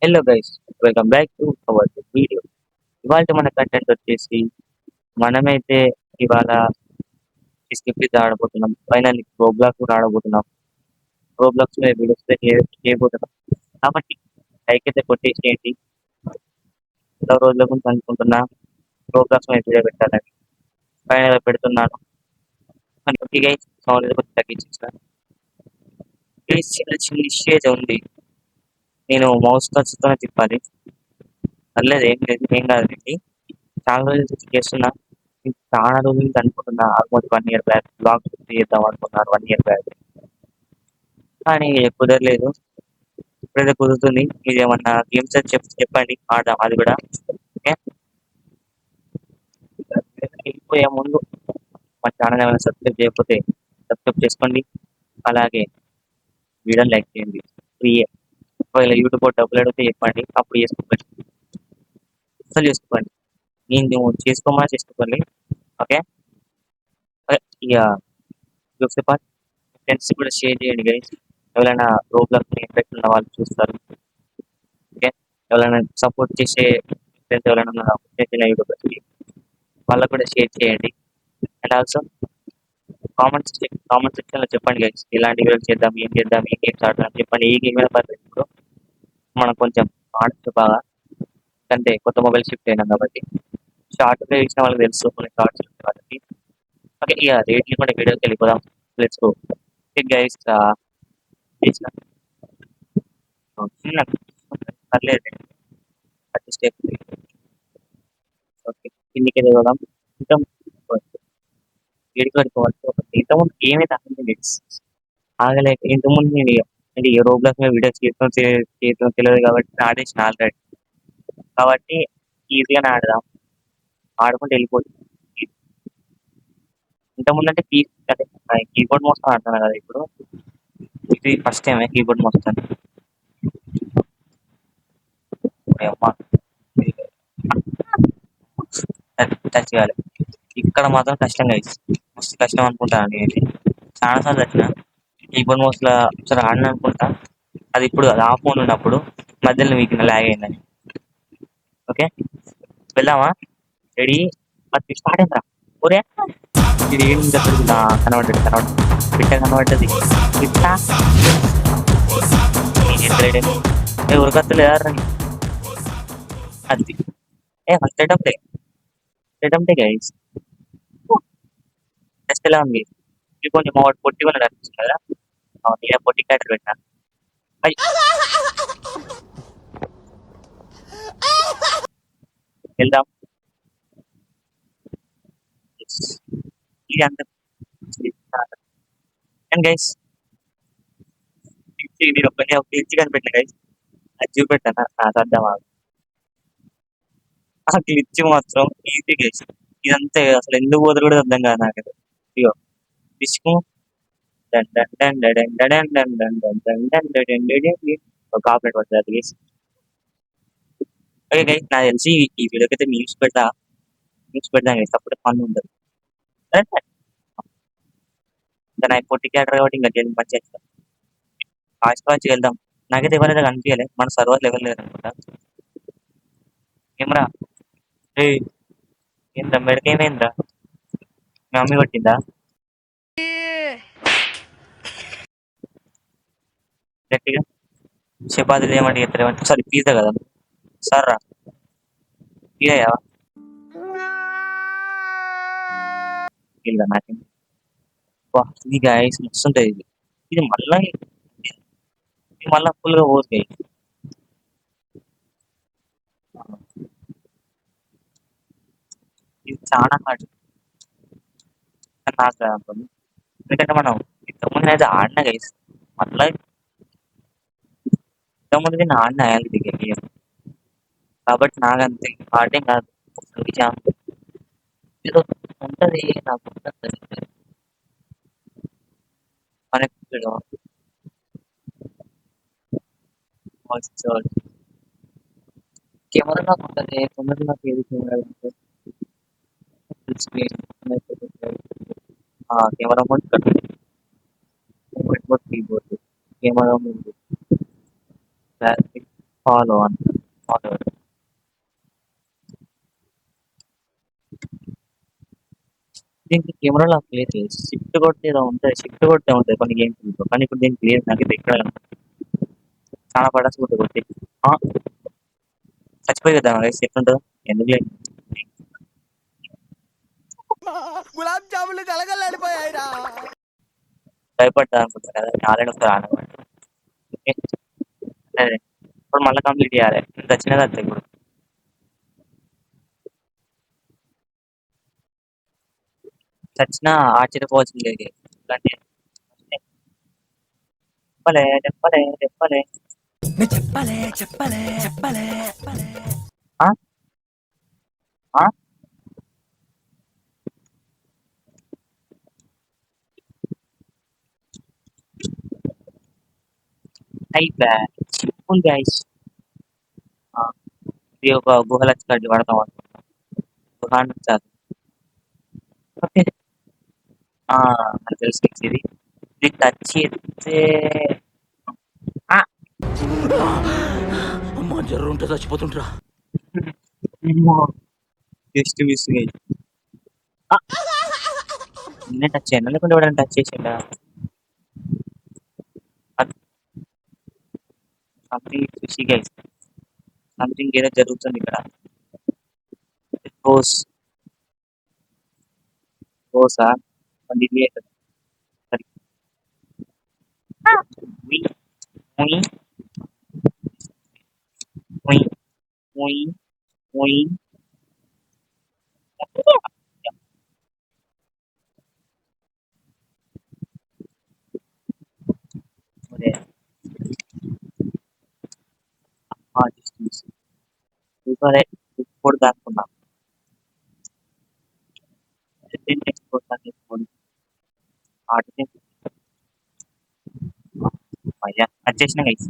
Hello guys, welcome back to our video. ఇవాళ మన content వచ్చేసి మనమైతే ఇవాళ స్కిప్ ఆడబోతున్నాం. ఫైనల్ రోబ్లాక్స్ కూడా ఆడబోతున్నాం. రోబ్లాక్స్ లో వీడియోస్ చేయబోతున్నాం కాబట్టి లైక్ అయితే కొట్టేసేయండి. ఎంతో రోజుల గురించి అనుకుంటున్నా రోబ్లాక్స్ మీద వీడియో పెట్టాలని ఫైనల్ పెడుతున్నాను. ఓకే గైస్, సౌండ్ కొంచెం తగ్గించేసిన చిన్న చిన్న ఇష్యూ అయితే ఉంది. నేను మౌస్ ఖర్చుతోనే తిప్పాలి. పర్లేదు, ఏం లేదు, ఏం కాదండి. చాలా రోజుల నుంచి చేస్తున్నా. చాలా రోజుల నుంచి అనుకుంటున్నా. ఆల్మోస్ట్ 1 year బ్యాక్ బ్లాగ్ చేద్దాం అనుకున్నాను 1 year బ్యాక్, కానీ కుదరలేదు. ఇప్పుడైతే కుదురుతుంది. మీరు ఏమన్నా గేమ్స్ చెప్పండి, ఆడదాం అది కూడా. ఓకే, వెళ్ళిపోయే ముందు మా ఛానల్ ఏమైనా సబ్స్క్రైబ్ చేయకపోతే సబ్స్క్రైబ్ చేసుకోండి. అలాగే వీడియోని లైక్ చేయండి. ఫ్రీ. ఒకవేళ యూట్యూబ్ డబ్బులు అడిగితే చెప్పండి, అప్పుడు చేసుకోండి. అసలు చేసుకోండి, నేను చేసుకోమని చేసుకోండి. ఓకే, ఇక చూసే పార్ట్ ఫ్రెండ్స్ కూడా షేర్ చేయండి గైస్. ఎవరైనా రోబ్లాక్స్ ఇంట్రెస్ట్ ఉన్న వాళ్ళు చూస్తారు. ఓకే, ఎవరైనా సపోర్ట్ చేసే ఫ్రెండ్స్ ఎవరైనా ఉన్నారా చిన్న యూట్యూబర్స్కి, వాళ్ళకు కూడా షేర్ చేయండి. అండ్ ఆల్సో కామెంట్ సెక్షన్లో చెప్పండి గైస్, ఇలాంటి వీడియోలు చేద్దాం, ఏం చేద్దాం, ఏ గేమ్స్ ఆడదాం చెప్పండి. ఏ గేమ్ అయినా పర్లేదు. ఇప్పుడు మనం కొంచెం ఆడచ్చు బాగా, అంటే కొత్త మొబైల్ షిఫ్ట్ అయినాం కాబట్టి షార్ట్ ఇచ్చిన వాళ్ళకి తెలుసు, కొన్ని షార్ట్స్ వాళ్ళకి. ఓకే, ఇక రేట్లు కూడా వీడియోకి వెళ్ళిపోదాం. Let's go guys. చేసిన చిన్న పర్లేదు, అడ్జస్ట్ అయిపోతుంది. ఓకే, కిందికి వెళ్ళిపోదాం. ఇంకా ఏడికి పడుకోవచ్చు. ఇంతకుముందు ఏమైతే ఆగలేక ఇంతకుముందు నేను అంటే ఏ రోబ్లాక్స్ మీద వీడియోస్ చేయడం తెలియదు కాబట్టి ఆడేసిన ఆల్రెడీ. కాబట్టి ఈజీగానే ఆడదాం, ఆడుకుంటూ వెళ్ళిపోతుంది. ఇంతకుముందు అంటే అంటే కీబోర్డ్ మోస్తాను ఆడుతున్నాను కదా. ఇప్పుడు ఇది ఫస్ట్ టైమే కీబోర్డ్ మోస్తాను. అమ్మా, టచ్ కాదు. ఇక్కడ మాత్రం కష్టంగా మస్తు కష్టం అనుకుంటాను. నేను చాలా సార్లు వచ్చిన కీబోర్డ్ మౌస్ లో ఒకసారి ఆడిన అనుకుంటా. అది ఇప్పుడు అది ఆ ఫోన్ ఉన్నప్పుడు మధ్యలో మీకు లాగ్ అయిందని. ఓకే, వెళ్దామా? రెడీ, అది స్టార్ట్ అయిందా? ఒరే, ఇది ఏం కనబడ్డది పిట్ట కనబడ్డది. పిట్ట ఉరకత్తులేదా? అది ఫస్ట్ అటెంప్టే గైస్. టెస్ట్ ఎలా ఉంది? ఇది కొంచెం మా వాడు పొట్టి కూడా కనిపిస్తుంది కదా. నేను పొట్టి క్యాటర్ పెట్టాను. వెళ్దాం. ఇది అంత అండ్ గైస్, నేను ఒక గ్లిచ్ కనిపెట్టిన గైస్, అది చూపెట్టాను అర్థమా? ఆ గ్లిచ్ మాత్రం ఈజీ గైస్. ఇదంతా అసలు ఎందుకు పోదు కూడా అర్థం కాదు నాకు. ఇగో విసుకు ఒక కాపరేట్ పడుతుంది అది గైస్. ఓకే గైస్, నాకు తెలిసి ఈ వీడియోకి అయితే న్యూస్ పెడదాం గైస్, అప్పుడు ఫన్ ఉంటుంది. ఇంకా నాకు పొట్టి క్యాటర్ కాబట్టి ఇంకా గేమ్ మంచిగా ఫాస్ట్ వెళ్దాం. నాకైతే ఎవరైతే కనిపించలే, మన సర్వర్ లెవెల్ లేదు అనుకుంటా. ఏమరా ఏంద్రా మెడకేమైందిరా? మీ మమ్మీ కొట్టిందా? గట్టిగా చపాతీలు ఏమంటే చెప్తారేమంటే, సారీ పిజ్జా కదా సార్ రా, పిజ్జా ఇలా నాకు ఇది గాయస్ మస్తుంటుంది. ఇది మళ్ళా ఫుల్గా పోతాయి. ఇది చాలా హార్డ్ నాకు అనుకోండి. ఎందుకంటే మనం ఇంతకుముందు అయితే ఆడినా గైస్, మళ్ళీ ఇంతకుముందు నేను ఆడిన దిగే కాబట్టి నాకు అంతే హార్డేం కాదు. ఏదో ఉంటుంది నాకు కెమెరా నాకు ఉంటుంది. తొందరగా నాకు ఏది camera camera mode keyboard camera ముందు ఫాలో అని ఫాలో. దీనికి కెమెరా లాక్ లేదు. షిఫ్ట్ కొడితే ఏదో ఉంటుంది. షిఫ్ట్ కొడితే ఉంటుంది కొన్ని గేమ్స్. కానీ ఇప్పుడు దీనికి లేదు. నాకు ఇది ఎక్కడ చాలా పడేసి కొట్టి ఆ, చచ్చిపోయి కదా రైస్ ఎట్లుంటుందో ఎందుకు లేదు. గులాబ్ జాములు కలగలాడిపోయాయిరా. భయపడ్డా అనుకుంటా కదా ఆల్రెడీ ఒకసారి ఆడమాట. అదే ఇప్పుడు మళ్ళీ కంప్లీట్ చేయాలి. ఇంత వచ్చినది అంతే ఇప్పుడు. చచ్చినా ఆశ్చర్యపోవాల్సింది లేదు. ఇలాంటి చెప్పలే చెప్పలే చెప్పలే చెప్పలే చెప్పలే చెప్పలే చెప్పలే. ఆ? ఆ? అయిపోయా సింపుల్ గైస్. ఇది ఒక గుహలకి కడ్డి పడతాం అనుకుంటా. గుహ చాలు. ఓకే. నాకు తెలుసు నీకు ఇది. ఇది టచ్ చేస్తే ఆ, అమ్మా జర్రు ఉంటే చచ్చిపోతుంటరా. జస్ట్ మిస్ నిన్నే టచ్ చేయను లేకుంటే ఎవరైనా టచ్ చేసిండా. Something fishy guys. సంథింగ్ ఏదో జరుగుతుంది ఇక్కడ. కోస్ కోసా మళ్ళీ ఇది ఏంటది? సరే. ఉయ్, ఉయ్, ఉయ్, ఉయ్, ఉయ్. అదే. Just miss. సూపరే. ఇప్పుడు దాక్కున్నా. అయ్యా వచ్చేసిన గైస్.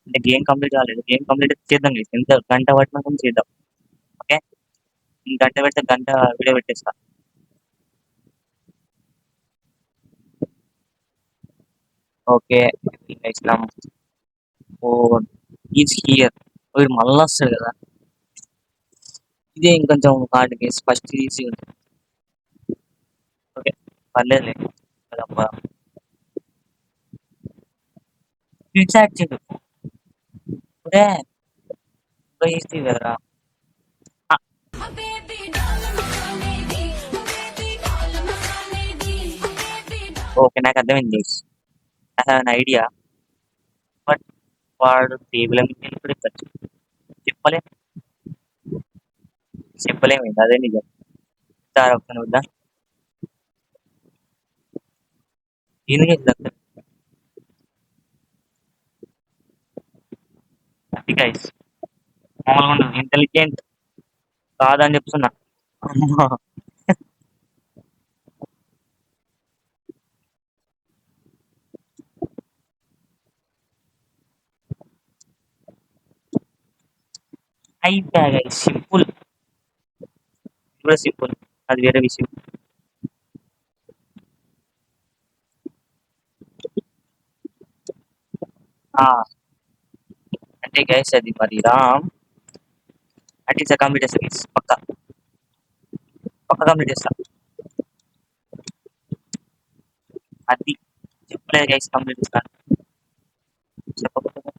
అంటే గేమ్ కంప్లీట్ కాలేదు. గేమ్ కంప్లీట్ చేద్దాం గైస్. ఎంత గంట పట్టినా కూడా చేద్దాం. ఓకే. ఈ గంట పెడితే గంట వీడియో పెట్టేస్తా. ఓకే. ఇస్లాం ఓ ఈజ్ హియర్. వీడు మళ్ళీ వస్తాడు కదా. ఇదే ఇంకొంచెం హార్డ్ కేసు. ఫస్ట్ ఈజీ ఉంది. ఓకే పర్లేదులే. అదబ్బా రీఛార్జ్ చేయదు. ఓకే ఈజీ కదరా. ఆ, ఓకే నాకు అర్థమైంది. I have an idea. But వాడు టేబుల్ ఇప్పుడు చెప్పలే చెప్పలేమైంది అదే నిజం. సార్ ఒకసారి వద్దా ఎందుకు అది గైస్ మామూలుగా ఉండదు. ఇంటెలిజెంట్ కాదని చెప్తున్నా. అమ్మా. అయిపోయా గైస్ సింపుల్. కూడా సింపుల్. అది వేరే విషయం. ఆ, అంటే గైస్ అది మరి రామ్ అంటే ఇట్స్ కంప్లీట్ చేస్తా గైస్. పక్క పక్క కంప్లీట్ చేస్తా. అది చెప్పలేదు గైస్ కంప్లీట్ చేస్తాను. చెప్పకపోతే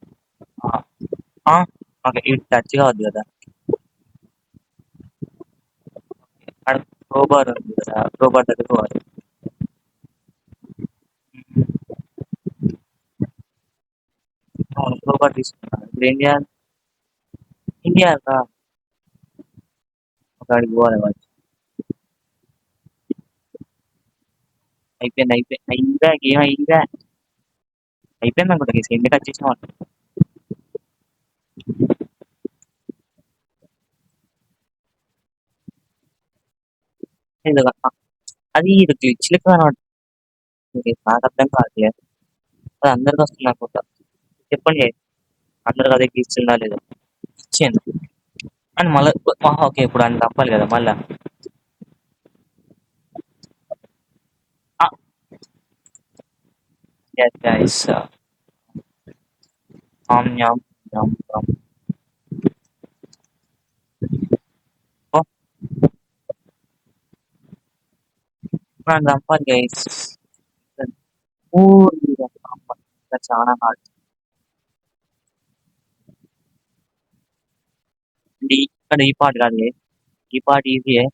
ఓకే ఇది టచ్ కావద్దు కదా. అక్కడ క్రోబార్ ఉంది కదా. క్రోబార్ దగ్గర పోవాలి. అవును క్రోబార్ తీసుకున్నాను. ఇప్పుడు ఏం చేయాలి. ఇండియా ఒక అడిగి పోవాలి వాళ్ళు. అయిపోయింది అయిపోయింది అయిందా గేమ్ అయిందా. అయిపోయింది అనుకుంటా గైస్. ఎందుకు వచ్చేసిన వాళ్ళు ఇది అది ఇది గ్లిచ్ లెక్క కనబడుతుంది. నాకు అర్థం కాదు. అది అందరికి వస్తుంది అనుకుంటా. చెప్పండి అందరికి అదే గ్లిచ్ ఉందా లేదా. ఇచ్చేయండి అని మళ్ళీ ఓకే ఇప్పుడు అని తప్పాలి కదా మళ్ళా. Yes, guys. Nyam. Jump from. Oh, మనం చంపాలి గైస్. ఓ, చాలా హార్డ్. ఇక్కడ ఈ పార్ట్ కాదు guys. ఈ పార్ట్ ఈజీయే.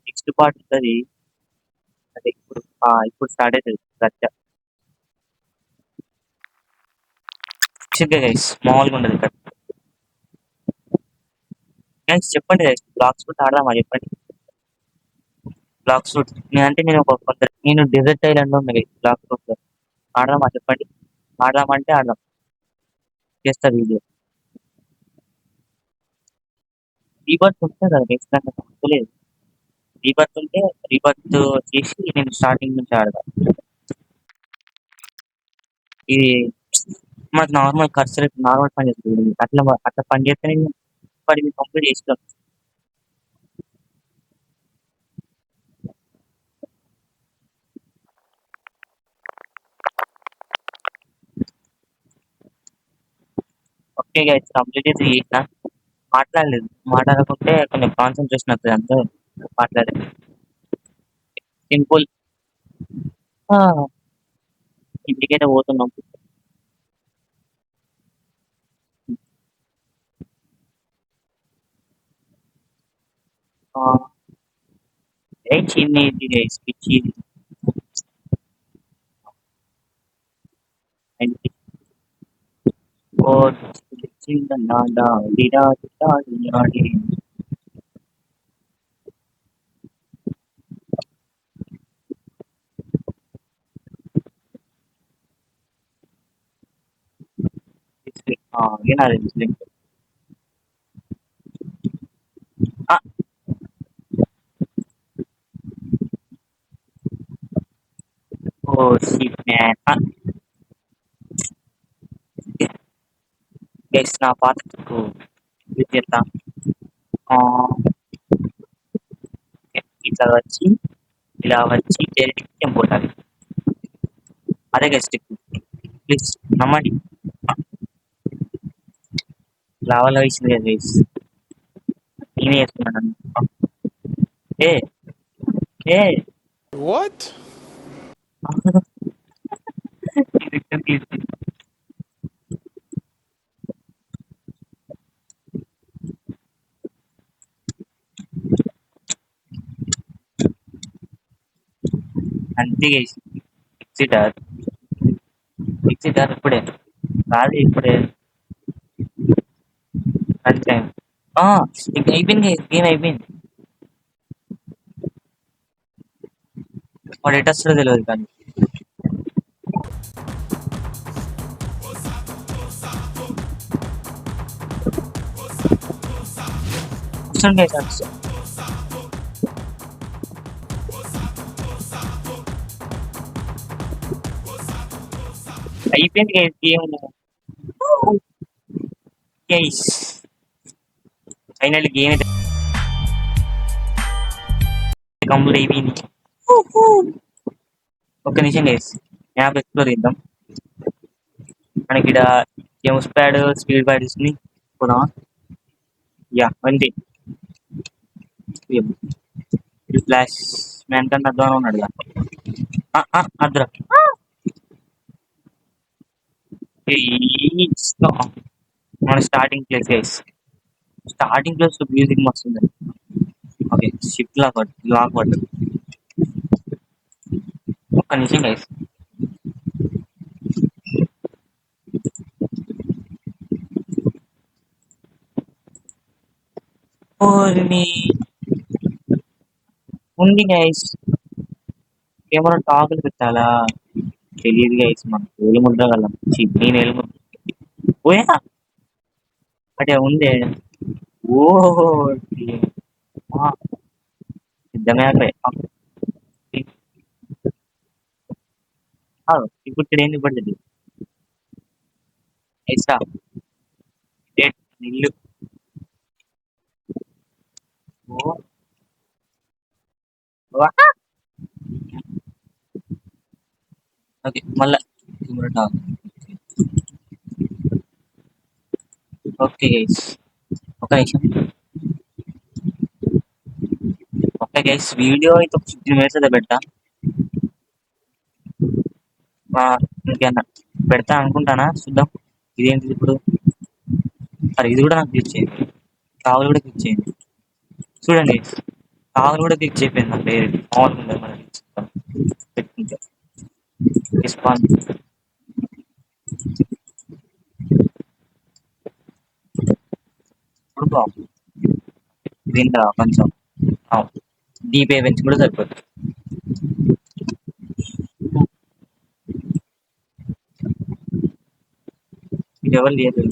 నెక్స్ట్ పార్ట్ ఉంటుంది. అదే ఇప్పుడు స్టార్ట్ అవుతుంది రచ్చ. గైస్ మామూలుగా ఉండదు ఇక్కడ. గైస్ చెప్పండి గైస్, బ్లాక్ షూట్ ఆడదామా చెప్పండి. బ్లాక్ షూట్ నేనంటే నేను డెజర్ట్ ఐలాండ్ లో ఉన్నా గైస్. బ్లాక్ షూట్ ఆడదామా చెప్పండి. ఆడదామంటే ఆడదాం. చేస్తా వీడియో. రీబర్త్ ఉంటే కదా గైస్, నాకు తప్పలేదు. రీబర్త్ ఉంటే రీబర్త్ చేసి నేను స్టార్టింగ్ నుంచి ఆడదాం. ఇది మాకు నార్మల్ కర్సర్ నార్మల్ పని చేస్తుంది. అట్లా పని చేస్తే నేను పది కంప్లీట్ చేస్తాను. ఓకే గైస్, కంప్లీట్ అయితే చేసిన. మాట్లాడలేదు. మాట్లాడకుంటే కొంచెం కాన్సన్ట్రేషన్ వస్తుంది అంతే. మాట్లాడలేదు. సింపుల్. ఇంటికైతే పోతున్నాం. ఏ చిన్న ఇది గైస్, పిచ్చి ఇది. ఓ చిన్న విరాట్ వినాలి. Oh shit man. గైస్ నా పాత్రకు విద్యత. ఇట్లా వచ్చి ఇలా వచ్చి డైరెక్ట్ పోతారు. అదే గైస్ స్టిక్. ప్లీజ్ నమ్మండి. లావాలో ఇచ్చింది కదా గైస్, నేనే చేస్తున్నాను. ఏ ఏ What? అంతే గైస్. ఎక్సిటర్ ఎక్సిటర్ ఇప్పుడే కాదు, ఇప్పుడే అంతే. ఇంకా అయిపోయింది గైస్, గేమ్ అయిపోయింది. వాడు ఎటు వస్తుందో తెలియదు కానీ. వస్తుంది గైస్. అయిపోయింది guys game. Guys final game అయితే కంప్లీట్ అయిపోయింది. ఒక్క నిమిషం గైస్, మ్యాప్ ఎక్స్ప్లోర్ చేద్దాం. మనకి ఇక్కడ గేమ్స్ ప్యాడ్, స్పీడ్ ప్యాడ్ తీసుకుని పోదామా. యా అంతే. ఫ్లాష్ మ్యాన్ కన్నా అర్థం ఉన్నాడు కదా. అద్రా మన starting place guys. Starting place music మస్తు ఉంది. ఓకే షిఫ్ట్ లాక్ పడ్డది. ఒక్క నిమిషం గైస్. ఓరిని ఉంది గైస్. కెమెరా టాగులు పెట్టాలా తెలియదు గైస్. మనకు ఏలుముద్రగలం. నేను ఏలుముద్ర పోయా అంటే ఉందే. ఓ సిద్ధమే ఇప్పుడు ఇక్కడ ఏంది పడ్డది ఐసా ఇల్లు. ఓ ఓకే మళ్ళా కెమెరా టాగ్. ఓకే గైస్, ఒక నిమిషం. ఓకే గైస్, వీడియో అయితే ఒక 15 minutes అయితే పెడతా. ఇంకేమన్నా పెడతా అనుకుంటానా, చూద్దాం. ఇదేంటిది ఇప్పుడు? అరే ఇది కూడా నాకు క్లిక్ చేయండి, కావాలి కూడా క్లిక్ చేయండి. చూడండి, కావాలి కూడా క్లిక్ చేయకపోయింది నాకు డైరెక్ట్ మామూలుగా ఉండదు మనకి పెట్టుకుంటే. రెస్పాన్స్ ఇప్పుడు బాగుంది. దీంట్లో కొంచెం డీపే పెంచి కూడా సరిపోతుంది. ఇది ఎవరు లేదు.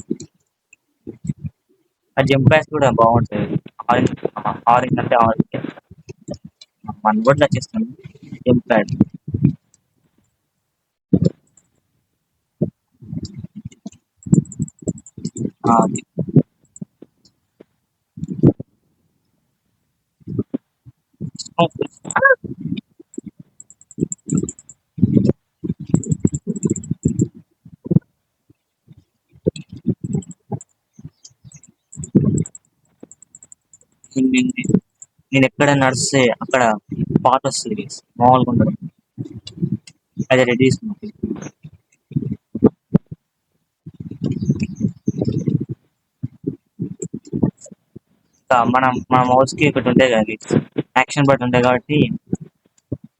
ఆ జంప్ ప్యాస్ కూడా బాగుంటుంది. ఆరెంజ్, ఆరెంజ్ అంటే ఆరెంజ్ మన బోర్డులో వచ్చేస్తుంది జంప్ ప్యాడ్. అది నేను ఎక్కడ నడిస్తే అక్కడ పాట వస్తుంది, మామూలుగా ఉండదు. అదే రెడీ చేసుకున్నాను. ఇంకా మన మౌస్ కి ఒకటి ఉంటాయి కదా, యాక్షన్ బటన్ ఉంటాయి కాబట్టి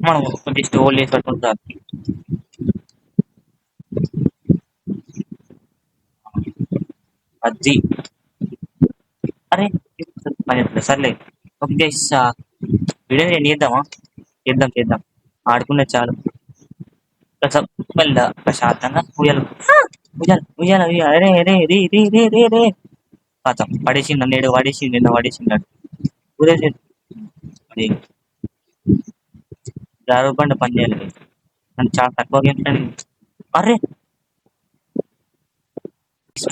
మనం కొంచెం స్టోర్ చేసి పట్టుకుంటాం. అది అరే సర్లే. ఓకే వీడియో నేను చేద్దామా? చేద్దాం చేద్దాం, ఆడుకునే చాలు. కొంచెం మెల్ల ప్రశాంతంగా ఉయ్యాలి ఉయ్యాలి ఉయ్యాలి ఉయ్యాలి. అరే రే రే రే రే రే రే కాతం పడేసిండు, నేడు పడేసిండు, నిన్న పడేసిండు. ఊరేసి అది జారుబండ పని చేయాలి. నన్ను చాలా తక్కువ గేమ్స్ అని. అరే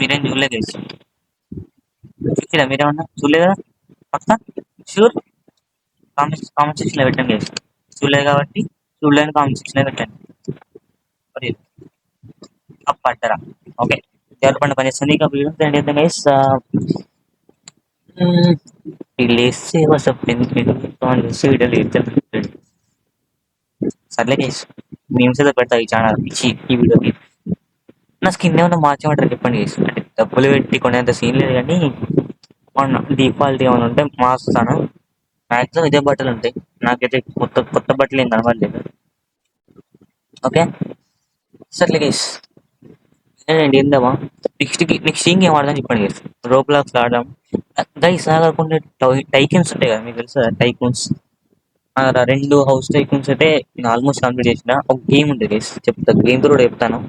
మీరేం చూడలేదు, చూసిరా మీరేమన్నా చూడలేదు కదా? పక్క షూర్, కామెంట్ సెక్షన్ లో పెట్టండి guys. చూడలేదు కాబట్టి చూడలేని కామెంట్ సెక్షన్ లో పెట్టండి. మరి అప్పంటారా? ఓకే, జారుబండ పని చేస్తుంది. ఇక వీడియో ఎండ్ చేద్దాం గైస్. సర్లే గైస్, మీమ్స్ ఏదో పెడతా ఈ ఛానల్ ఇచ్చి ఈ వీడియోకి. నా స్కిన్ ఏమన్నా మార్చమంటారు చెప్పండి గైస్. అంటే డబ్బులు పెట్టి కొనేంత సీన్ లేదు కానీ మన డిఫాల్ట్ ఏమైనా ఉంటే మార్చుతాను. మ్యాక్సిమం ఇదే బట్టలు ఉంటాయి నాకైతే, కొత్త కొత్త బట్టలు ఏం కనబడలేదు. ఓకే సర్లే గైస్, నేను ఏందామా నెక్స్ట్ ఏం ఆడదాం చెప్పండి గైస్. రోబ్లాక్స్ ఆడదాం గైస్. కాకుండా టైకన్స్ ఉంటాయి కదా, మీకు తెలుసు కదా టైకూన్స్. 2 హౌస్ టైకూన్స్ అయితే నేను ఆల్మోస్ట్ కంప్లీట్ చేసిన. ఒక గేమ్ ఉంటుంది గైస్, చెప్తా గేమ్ కూడా చెప్తాను.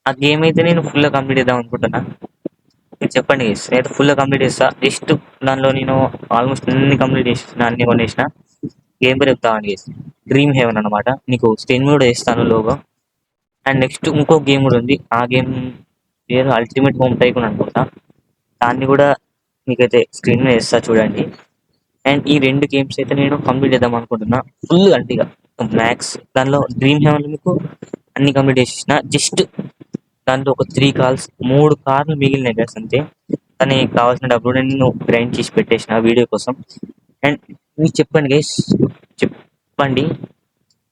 ఆ గేమ్ అయితే నేను ఫుల్గా కంప్లీట్ చేద్దాం అనుకుంటున్నా. మీరు చెప్పండి గైస్, నేనైతే ఫుల్గా కంప్లీట్ చేస్తా. జస్ట్ దానిలో నేను ఆల్మోస్ట్ అన్ని కంప్లీట్ చేసిన, అన్ని కొనేసిన. గేమ్ పేరు చెప్తాను గైస్, డ్రీమ్ హెవెన్ అనమాట. నీకు స్క్రీన్ కూడా చేస్తాను లోగో. అండ్ నెక్స్ట్ ఇంకో గేమ్ కూడా ఉంది, ఆ గేమ్ పేరు అల్టిమేట్ హోమ్ టైకూన్ అనుకుంటా. దాన్ని కూడా మీకైతే స్క్రీన్ మీద వేస్తా చూడండి. అండ్ ఈ 2 గేమ్స్ అయితే నేను కంప్లీట్ చేద్దాం అనుకుంటున్నా ఫుల్ గట్టిగా మ్యాక్స్. దానిలో డ్రీమ్ హెవెన్ మీకు అన్ని కంప్లీట్ చేసేసిన. జస్ట్ దాంట్లో ఒక 3 కార్లు మిగిలినాయి గైస్ అంతే. కానీ కావాల్సిన డబ్బులు నేను గ్రైండ్ చేసి పెట్టేసిన వీడియో కోసం. అండ్ మీరు చెప్పండి గైస్, చెప్పండి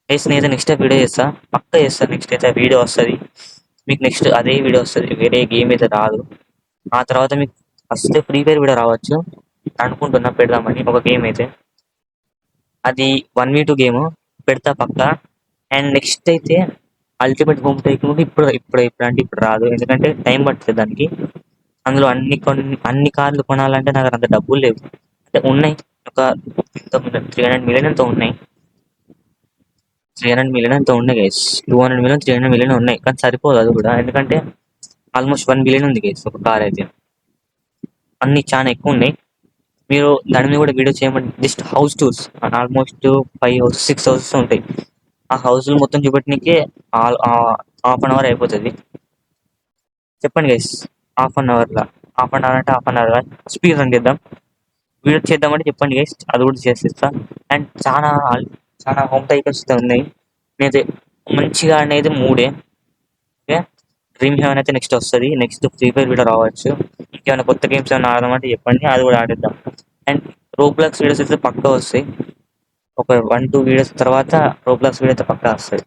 గైస్. నేనైతే నెక్స్ట్ వీడియో చేస్తా, పక్కా చేస్తా. నెక్స్ట్ అయితే వీడియో వస్తుంది మీకు, నెక్స్ట్ అదే వీడియో వస్తుంది, వేరే గేమ్ అయితే రాదు. ఆ తర్వాత మీకు ఫస్ట్ ఫ్రీ ఫైర్ వీడియో రావచ్చు అనుకుంటున్నా, పెడదామని ఒక గేమ్ అయితే. అది 1v2 గేమ్ పెడతా పక్కా. అండ్ నెక్స్ట్ అయితే అల్టిమేట్ హోమ్ టైకూన్ ఇప్పుడు ఇప్పుడు ఇప్పుడు అంటే ఇప్పుడు రాదు, ఎందుకంటే టైం పడుతుంది దానికి. అందులో అన్ని కార్లు కొనాలంటే నాకు అంత డబ్బులు లేవు. అంటే ఉన్నాయి, ఒక 300 million ఎంతో ఉన్నాయి. 300 million ఎంతో ఉన్నాయి గైస్. 200 million 300 million ఉన్నాయి, కానీ సరిపోదు అది కూడా, ఎందుకంటే ఆల్మోస్ట్ 1 billion ఉంది గైస్ ఒక కార్ అయితే. అన్ని చాలా ఎక్కువ ఉన్నాయి. మీరు దాని మీద కూడా వీడియో చేయమంటే just house tours almost 5 6 houses ఉంటాయి. ఆ హౌస్లు మొత్తం చూపెట్టడానికి హాఫ్-అన్-అవర్ అయిపోతుంది. చెప్పండి గైస్, హాఫ్-అన్-అవర్ అంటే హాఫ్-అన్-అవర్ స్పీడ్ రన్ చేద్దాం. వీడియో చేద్దామంటే చెప్పండి గైస్, అది కూడా చేసేస్తా. అండ్ చాలా చాలా హోమ్ టైకన్స్ ఉన్నాయి. నేనైతే మంచిగా అనేది 3. ఓకే, డ్రీమ్ హెవెన్ అయితే నెక్స్ట్ వస్తుంది. నెక్స్ట్ ఫ్రీ ఫైర్ కూడా రావచ్చు. ఇంకేమైనా కొత్త గేమ్స్ ఏమైనా ఆడదామంటే చెప్పండి, అది కూడా ఆడేద్దాం. అండ్ రోబ్లాక్స్ వీడియోస్ అయితే పక్కా వస్తాయి. ఒక 1-2 వీడియోస్ తర్వాత రోబ్లాక్స్ వీడియో అయితే పక్కా వస్తుంది.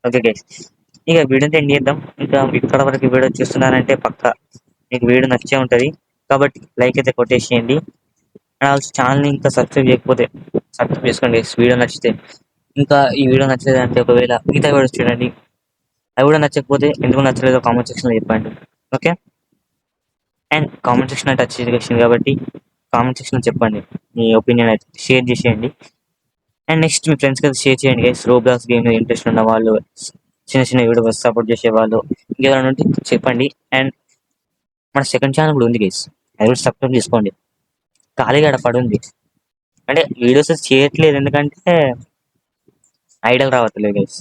ఓకే గైస్, ఇక వీడియోతో ఎండ్ చేద్దాం. ఇంకా ఇక్కడ వరకు వీడియో చూస్తున్నారంటే పక్కా మీకు వీడియో నచ్చే ఉంటుంది. కాబట్టి లైక్ అయితే కొట్టేసేయండి. అండ్ ఆల్సో ఛానల్ని ఇంకా సబ్స్క్రైబ్ చేయకపోతే సబ్స్క్రైబ్ చేసుకోండి వీడియో నచ్చితే. ఇంకా ఈ వీడియో నచ్చలేదు అంటే ఒకవేళ మిగతా వీడియోస్ చూడండి, అవి కూడా నచ్చకపోతే ఎందుకు నచ్చలేదో కామెంట్ సెక్షన్లో చెప్పండి. Okay, and comment section touch చేసేసింది కాబట్టి కామెంట్ సెక్షన్లో చెప్పండి మీ ఒపీనియన్ అయితే షేర్ చేసేయండి. అండ్ నెక్స్ట్ మీ ఫ్రెండ్స్కి అయితే షేర్ చేయండి గైస్. రోబ్లాక్స్ గేమ్ మీద ఇంట్రెస్ట్ ఉన్న వాళ్ళు, చిన్న చిన్న వీడియోస్ సపోర్ట్ చేసే వాళ్ళు ఇంకెవరైనా ఉంటే చెప్పండి. అండ్ మన సెకండ్ ఛానల్ కూడా ఉంది గైస్, అది కూడా సబ్స్క్రైబ్ చేసుకోండి. ఖాళీగా ఆడ పడి ఉంది అంటే వీడియోస్ చేయట్లేదు ఎందుకంటే ఐడియాలు రావట్లేదు గైస్.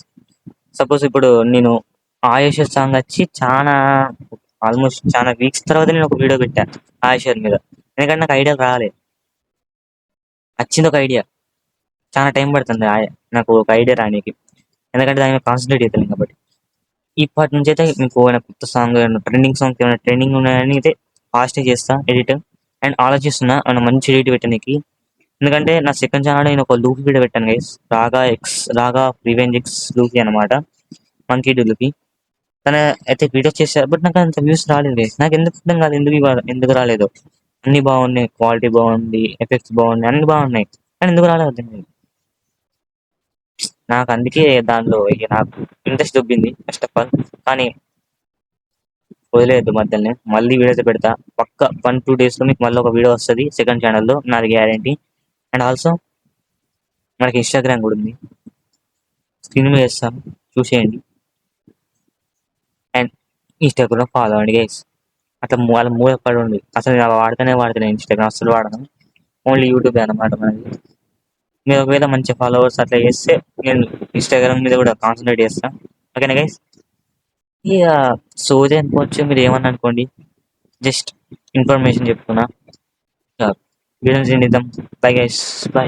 సపోజ్ ఇప్పుడు నేను ఆయుష్ సాంగ్ వచ్చి ఆల్మోస్ట్ చాలా వీక్స్ తర్వాత నేను ఒక వీడియో పెట్టా ఆయుష్ మీద, ఎందుకంటే నాకు ఐడియాలు రాలేదు. వచ్చింది ఒక ఐడియా, చాలా టైం పడుతుంది నాకు ఒక ఐడియా రానికి, ఎందుకంటే దాని మీద కాన్సన్ట్రేట్ అవుతాను. కాబట్టి ఇప్పటి నుంచి అయితే మీకు ఏమైనా కొత్త సాంగ్, ట్రెండింగ్ సాంగ్స్ ఏమైనా ట్రెండింగ్ ఉన్నాయని అయితే ఫాస్ట్గా చేస్తా ఎడిట్. అండ్ ఆలోచిస్తున్నా ఏమైనా మంచి ఎడిట్ పెట్టడానికి, ఎందుకంటే నా సెకండ్ ఛానల్ నేను ఒక లూఫీ వీడియో పెట్టాను గైస్. రాగా రివెంజ్ ఎక్స్ లూఫీ అనమాట, మంకీ లూఫీ. తను అయితే వీడియో చేశారు, బట్ నాకు అంత వ్యూస్ రాలేదు గైస్. నాకు ఎందుకు అర్థం కాదు ఎందుకు రాలేదు. అన్ని బాగున్నాయి, క్వాలిటీ బాగుంది, ఎఫెక్ట్స్ బాగున్నాయి, అన్ని బాగున్నాయి, కానీ ఎందుకు రాలేదు అర్థం కాదు నాకు. అందుకే దానిలో ఇక నాకు ఇంట్రెస్ట్ దొబ్బింది ఫస్ట్ ఆఫ్ ఆల్. కానీ వదిలేదు మధ్యలోనే, మళ్ళీ వీడియోస్ పెడతా పక్క 1-2 డేస్లో మీకు మళ్ళీ ఒక వీడియో వస్తుంది సెకండ్ ఛానల్లో, నాది గ్యారంటీ. అండ్ ఆల్సో మనకి ఇన్స్టాగ్రామ్ కూడా ఉంది, స్క్రీన్ మీద చేస్తాను చూసేయండి. అండ్ ఇన్స్టాగ్రామ్ ఫాలో అవ్వండి గైస్. అట్లా వాళ్ళ మూల పడి ఉంది, అసలు నేను వాడుతూనే ఇన్స్టాగ్రామ్ అసలు వాడను, ఓన్లీ యూట్యూబ్ అనమాట మనది. మీరు ఒకవేళ మంచి ఫాలోవర్స్ అట్లా చేస్తే నేను ఇన్స్టాగ్రామ్ మీద కూడా కాన్సన్ట్రేట్ చేస్తాను. ఓకేనా గైస్, ఇక సోది అనుకోవచ్చు, మీరు ఏమన్నా అనుకోండి, జస్ట్ ఇన్ఫర్మేషన్ చెప్తున్నా. వీడియో చేద్దాం. Bye guys, by.